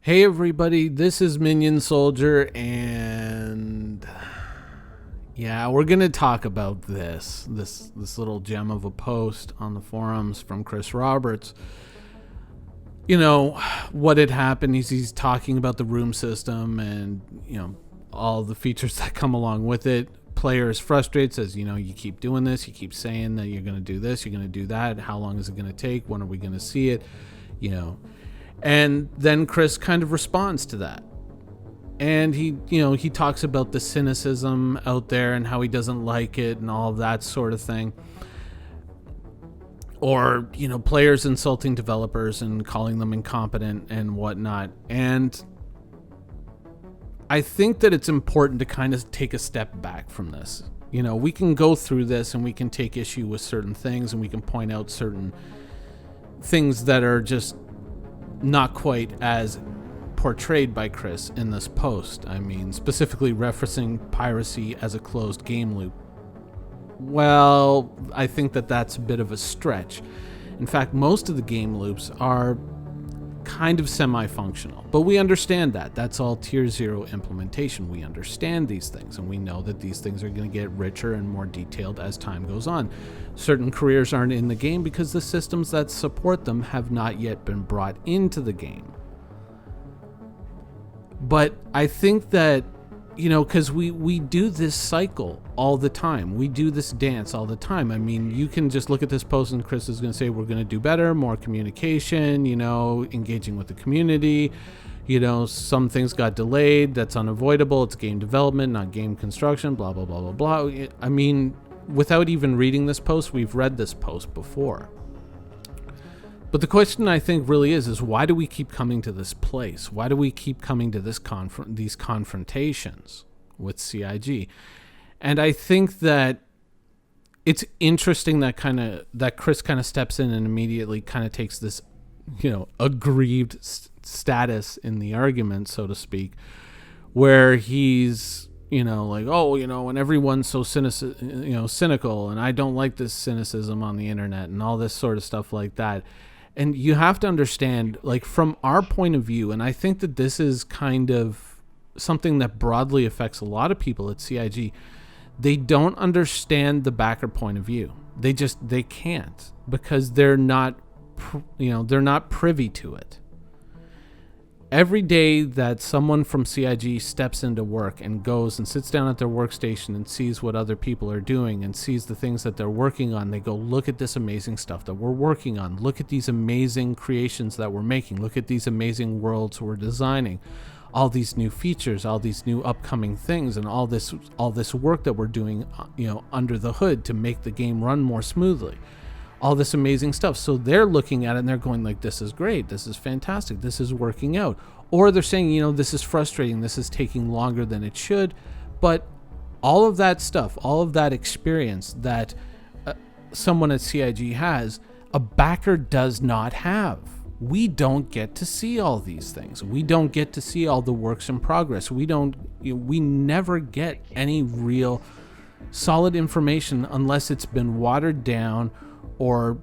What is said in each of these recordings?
Hey everybody, this is Minion Soldier, and yeah, we're gonna talk about this little gem of a post on the forums from Chris Roberts. You know, what had happened is he's talking about the room system and, all the features that come along with it. Players frustrated, says, you keep doing this, you keep saying that you're gonna do this, you're gonna do that. How long is it gonna take? When are we gonna see it? And then Chris kind of responds to that. And he talks about the cynicism out there and how he doesn't like it and all of that sort of thing. Or, players insulting developers and calling them incompetent and whatnot. And I think that it's important to kind of take a step back from this. We can go through this and we can take issue with certain things and we can point out certain things that are just not quite as portrayed by Chris in this post. I mean, specifically referencing piracy as a closed game loop. Well, I think that that's a bit of a stretch. In fact, most of the game loops are kind of semi-functional, but we understand that. That's all tier 0 implementation. We understand these things, and we know that these things are going to get richer and more detailed as time goes on. Certain careers aren't in the game because the systems that support them have not yet been brought into the game. But I think that, because we do this cycle all the time. We do this dance all the time. I mean, you can just look at this post and Chris is going to say, we're going to do better, more communication, engaging with the community. Some things got delayed. That's unavoidable. It's game development, not game construction, blah, blah, blah, blah, blah. I mean, without even reading this post, we've read this post before. But the question I think really is why do we keep coming to this place? Why do we keep coming to this these confrontations with CIG? And I think that it's interesting that Chris kind of steps in and immediately kind of takes this, aggrieved status in the argument, so to speak, where he's, and everyone's so cynical, and I don't like this cynicism on the internet and all this sort of stuff like that. And you have to understand, from our point of view, and I think that this is kind of something that broadly affects a lot of people at CIG, they don't understand the backer point of view. They can't, because they're not privy to it. Every day that someone from CIG steps into work and goes and sits down at their workstation and sees what other people are doing and sees the things that they're working on, they go, look at this amazing stuff that we're working on. Look at these amazing creations that we're making. Look at these amazing worlds we're designing. All these new features, all these new upcoming things, and all this work that we're doing, under the hood to make the game run more smoothly. All this amazing stuff. So they're looking at it and they're going this is great, this is fantastic, this is working out. Or they're saying, this is frustrating, this is taking longer than it should. But all of that stuff, all of that experience that someone at CIG has, a backer does not have. We don't get to see all these things. We don't get to see all the works in progress. We never get any real solid information unless it's been watered down or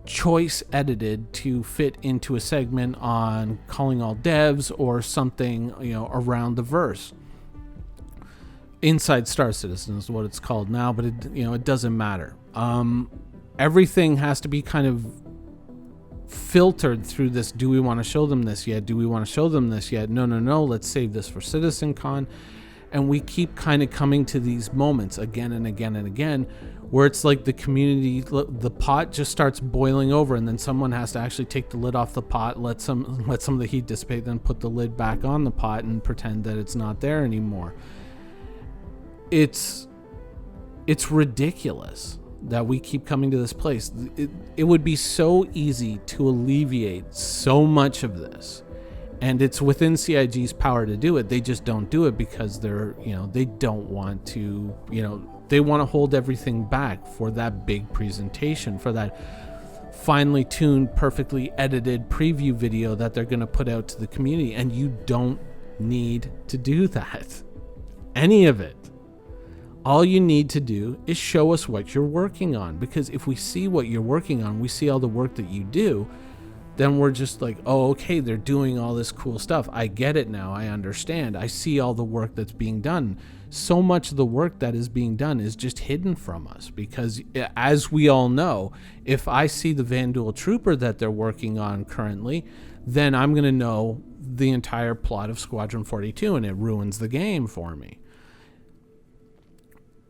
choice edited to fit into a segment on Calling All Devs or something, around the verse. Inside Star Citizen is what it's called now, but it doesn't matter. Everything has to be kind of filtered through this. Do we want to show them this yet? Do we want to show them this yet? No, let's save this for CitizenCon. And we keep kind of coming to these moments again and again and again where it's like the community, the pot just starts boiling over, and then someone has to actually take the lid off the pot, let some of the heat dissipate, then put the lid back on the pot and pretend that it's not there anymore. It's ridiculous that we keep coming to this place. It would be so easy to alleviate so much of this. And it's within CIG's power to do it. They just don't do it because they don't want to, they want to hold everything back for that big presentation, for that finely tuned, perfectly edited preview video that they're going to put out to the community. And you don't need to do that. Any of it. All you need to do is show us what you're working on. Because if we see what you're working on, we see all the work that you do, then we're just like, oh, okay, they're doing all this cool stuff. I get it now. I understand. I see all the work that's being done. So much of the work that is being done is just hidden from us because, as we all know, if I see the Vanduul Trooper that they're working on currently, then I'm going to know the entire plot of Squadron 42, and it ruins the game for me.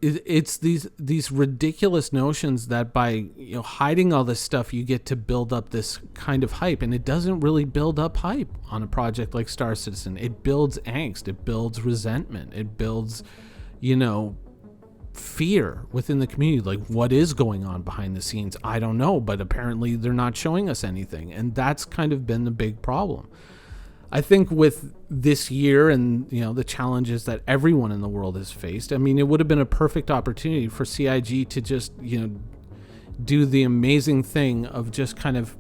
It's these ridiculous notions that by hiding all this stuff, you get to build up this kind of hype, and it doesn't really build up hype on a project like Star Citizen. It builds angst, it builds resentment, it builds, fear within the community. Like, what is going on behind the scenes? I don't know, but apparently they're not showing us anything, and that's kind of been the big problem. I think with this year and the challenges that everyone in the world has faced, I mean, it would have been a perfect opportunity for CIG to just do the amazing thing of just kind of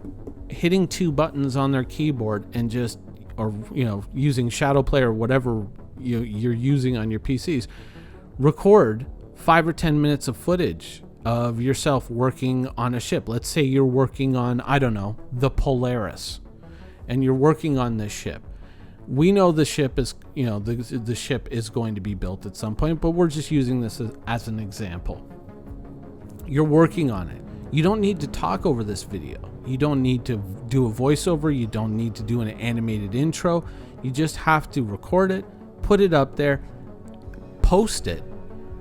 hitting two buttons on their keyboard and just, or using Shadow Play or whatever you're using on your PCs, record 5 or 10 minutes of footage of yourself working on a ship. Let's say you're working on, I don't know, the Polaris, and you're working on this ship. We know the ship is, the ship is going to be built at some point, but we're just using this as an example. You're working on it. You don't need to talk over this video. You don't need to do a voiceover. You don't need to do an animated intro. You just have to record it, put it up there, post it,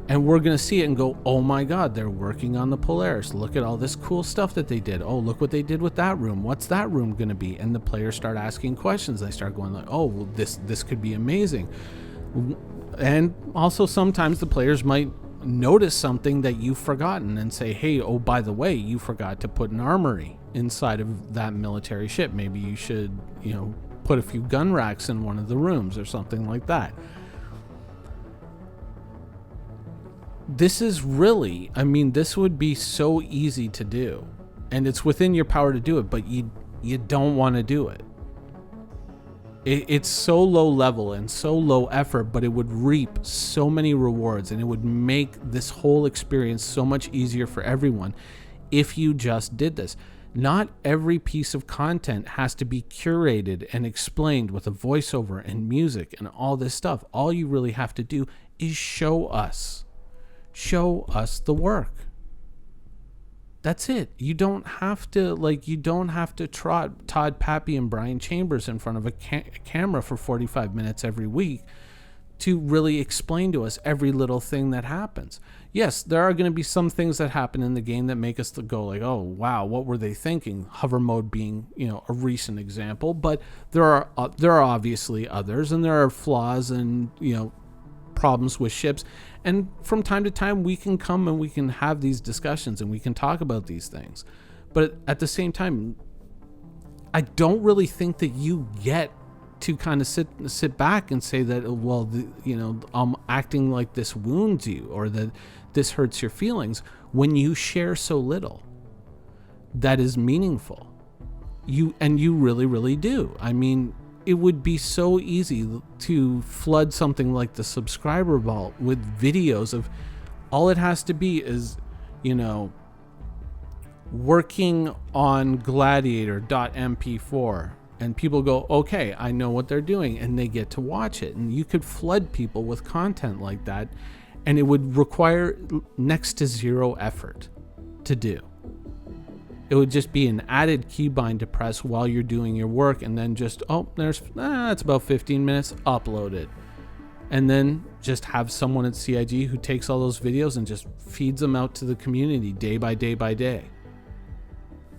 and we're going to see it and go, oh my God, they're working on the Polaris. Look at all this cool stuff that they did. Oh, look what they did with that room. What's that room going to be? And the players start asking questions. They start going like, oh, well, this could be amazing. And also sometimes the players might notice something that you've forgotten and say, hey, oh, by the way, you forgot to put an armory inside of that military ship. Maybe you should, put a few gun racks in one of the rooms or something like that. This is really, this would be so easy to do, and it's within your power to do it, but you don't want to do it. It's so low level and so low effort, but it would reap so many rewards, and it would make this whole experience so much easier for everyone if you just did this. Not every piece of content has to be curated and explained with a voiceover and music and all this stuff. All you really have to do is show us the work. That's it. You don't have to trot Todd Pappy and Brian Chambers in front of a camera for 45 minutes every week to really explain to us every little thing that happens. Yes, there are going to be some things that happen in the game that make us go like, oh wow, what were they thinking? Hover mode being, a recent example, but there are obviously others, and there are flaws and, problems with ships, and from time to time we can come and we can have these discussions and we can talk about these things, but at the same time, I don't really think that you get to kind of sit back and say that, well, acting like this wounds you or that this hurts your feelings when you share so little that is meaningful. You really, really do. It would be so easy to flood something like the subscriber vault with videos of, all it has to be is, working on gladiator.mp4, and people go, okay, I know what they're doing, and they get to watch it. And you could flood people with content like that, and it would require next to zero effort to do. It would just be an added keybind to press while you're doing your work, and then just, that's about 15 minutes, upload it. And then just have someone at CIG who takes all those videos and just feeds them out to the community day by day by day.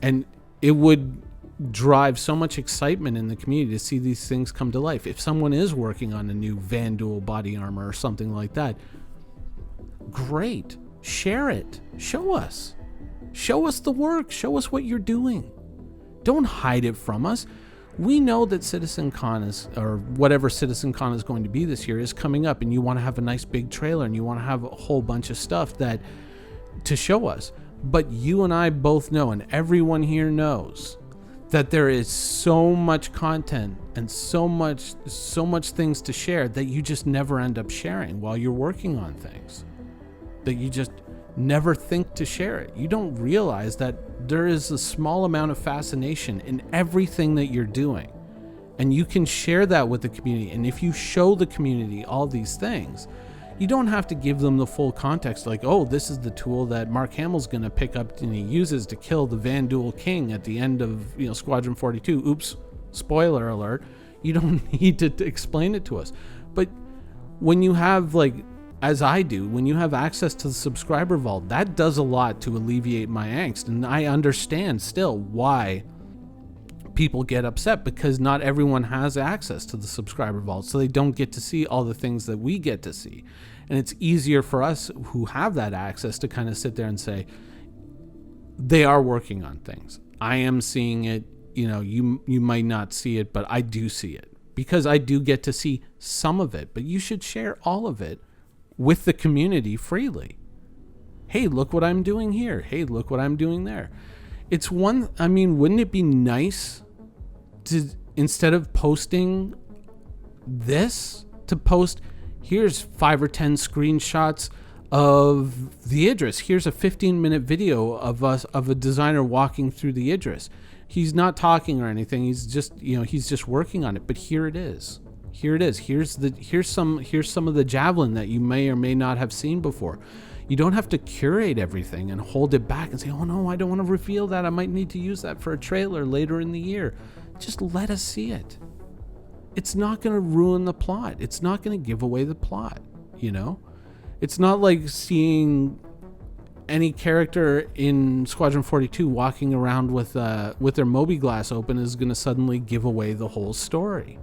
And it would drive so much excitement in the community to see these things come to life. If someone is working on a new Vanduul body armor or something like that, great. Share it. Show us. Show us the work. Show us what you're doing. Don't hide it from us. We know that CitizenCon is, or whatever CitizenCon is going to be this year, is coming up, and you want to have a nice big trailer and you want to have a whole bunch of stuff to show us. But you and I both know, and everyone here knows, that there is so much content and so much things to share that you just never end up sharing while you're working on things. That never think to share it. You don't realize that there is a small amount of fascination in everything that you're doing. And you can share that with the community. And if you show the community all these things, you don't have to give them the full context, like, oh, this is the tool that Mark Hamill's going to pick up and he uses to kill the Vandal King at the end of, Squadron 42. Oops, spoiler alert. You don't need to explain it to us. But when you have, like, as I do, when you have access to the subscriber vault, that does a lot to alleviate my angst. And I understand still why people get upset, because not everyone has access to the subscriber vault, so they don't get to see all the things that we get to see. And it's easier for us who have that access to kind of sit there and say, they are working on things. I am seeing it. You might not see it, but I do see it, because I do get to see some of it. But you should share all of it with the community freely. Hey, look what I'm doing here. Hey, look what I'm doing there. Wouldn't it be nice to, instead of posting this, to post, here's 5 or 10 screenshots of the Idris. Here's a 15-minute video of a designer walking through the Idris. He's not talking or anything. He's just working on it. But here it is. Here it is. Here's some of the Javelin that you may or may not have seen before. You don't have to curate everything and hold it back and say, oh no, I don't want to reveal that. I might need to use that for a trailer later in the year. Just let us see it. It's not going to ruin the plot. It's not going to give away the plot, It's not like seeing any character in Squadron 42 walking around with their Moby glass open is going to suddenly give away the whole story.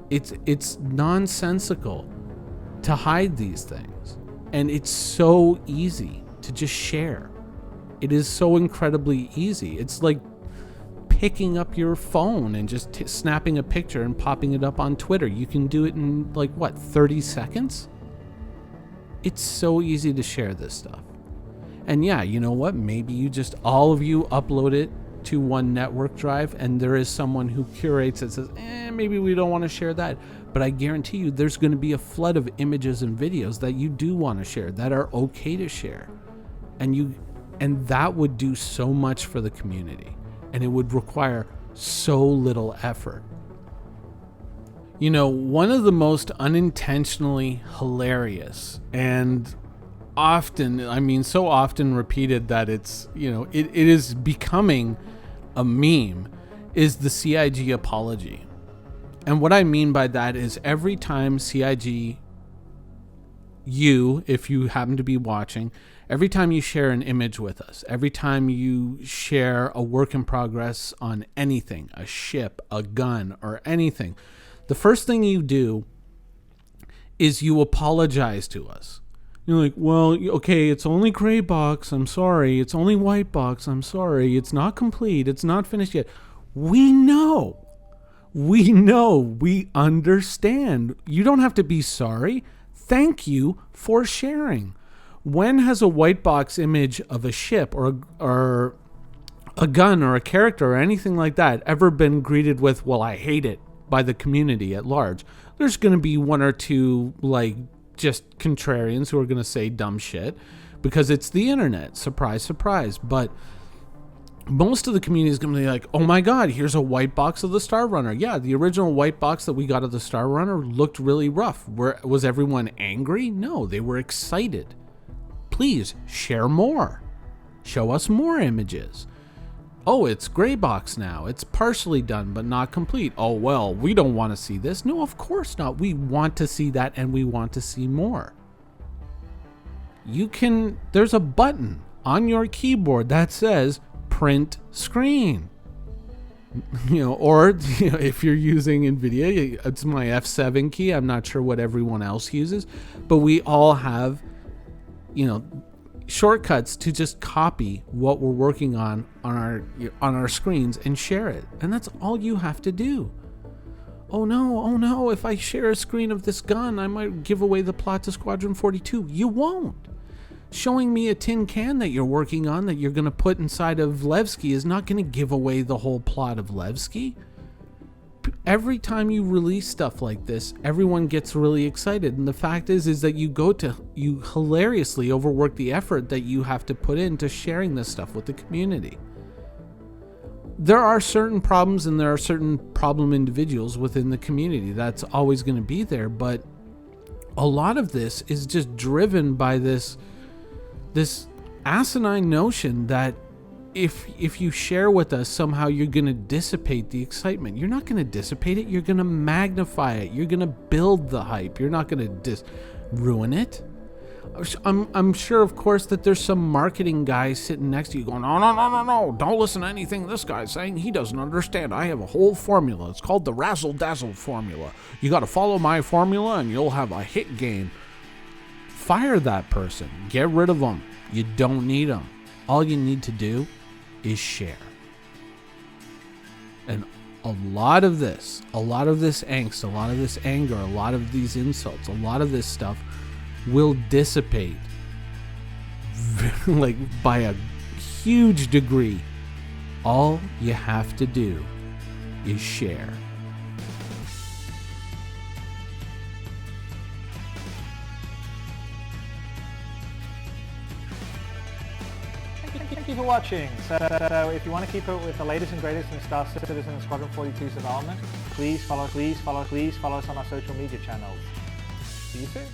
It's nonsensical to hide these things. And it's so easy to just share. It is so incredibly easy. It's like picking up your phone and just snapping a picture and popping it up on Twitter. You can do it in 30 seconds? It's so easy to share this stuff. And yeah, you know what? Maybe all of you upload it to one network drive, and there is someone who curates it, says, maybe we don't want to share that. But I guarantee you there's going to be a flood of images and videos that you do want to share, that are okay to share. And that would do so much for the community, and it would require so little effort. One of the most unintentionally hilarious and so often repeated that it's, it is becoming a meme, is the CIG apology. And what I mean by that is every time CIG, if you happen to be watching, every time you share an image with us, every time you share a work in progress on anything, a ship, a gun, or anything, the first thing you do is you apologize to us. You're like, well, okay, it's only gray box, I'm sorry. It's only white box, I'm sorry. It's not complete, it's not finished yet. We know. We understand. You don't have to be sorry. Thank you for sharing. When has a white box image of a ship or a gun or a character or anything like that ever been greeted with, well, I hate it, by the community at large? There's going to be one or two, just contrarians who are going to say dumb shit because it's the internet. Surprise, surprise. But most of the community is going to be like, oh my God, here's a white box of the Star Runner. Yeah, the original white box that we got of the Star Runner looked really rough. Was everyone angry? No, they were excited. Please share more. Show us more images. Oh, it's gray box now. It's partially done, but not complete. Oh, well, we don't want to see this. No, of course not. We want to see that, and we want to see more. There's a button on your keyboard that says print screen. Or if you're using NVIDIA, it's my F7 key. I'm not sure what everyone else uses, but we all have, shortcuts to just copy what we're working on our screens and share it. And that's all you have to do. Oh no, if I share a screen of this gun, I might give away the plot to Squadron 42. You won't. Showing me a tin can that you're working on that you're going to put inside of Levski is not going to give away the whole plot of Levski. every time you release stuff like this, everyone gets really excited. And the fact is that you hilariously overwork the effort that you have to put into sharing this stuff with the community. There are certain problems and there are certain problem individuals within the community. That's always going to be there. But a lot of this is just driven by this asinine notion that if you share with us, somehow you're going to dissipate the excitement. You're not going to dissipate it. You're going to magnify it. You're going to build the hype. You're not going to ruin it. I'm sure, of course, that there's some marketing guy sitting next to you going, no, don't listen to anything this guy's saying. He doesn't understand. I have a whole formula. It's called the Razzle Dazzle formula. You got to follow my formula and you'll have a hit game. Fire that person. Get rid of them. You don't need them. All you need to do is share. And a lot of this angst, a lot of this anger, a lot of these insults, a lot of this stuff will dissipate like by a huge degree. All you have to do is share. Thank you for watching. So if you want to keep up with the latest and greatest in Star Citizen and Squadron 42's development, please follow us on our social media channels. See you soon.